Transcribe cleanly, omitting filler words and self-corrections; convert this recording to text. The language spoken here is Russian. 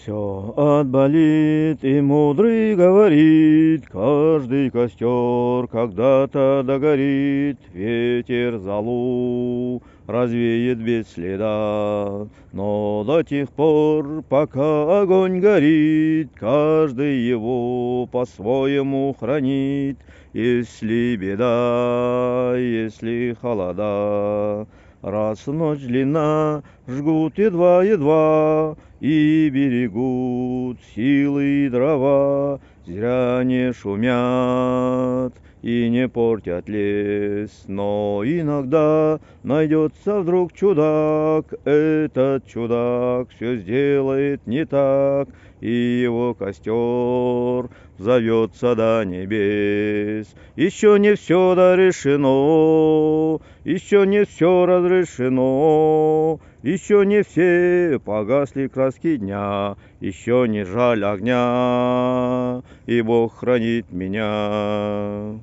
Все отболит, и мудрый говорит, каждый костер когда-то догорит, ветер золу развеет без следа. Но до тех пор, пока огонь горит, каждый его по-своему хранит. Если беда, если холода, раз ночь длинна, жгут едва-едва и берегут силы и дрова. Зря не шумят и не портят лес, но иногда найдется вдруг чудак. Этот чудак все сделает не так, и его костер зовется до небес. Еще не все дорешено, еще не все разрешено, еще не все погасли краски дня, еще не жаль огня, и Бог хранит меня.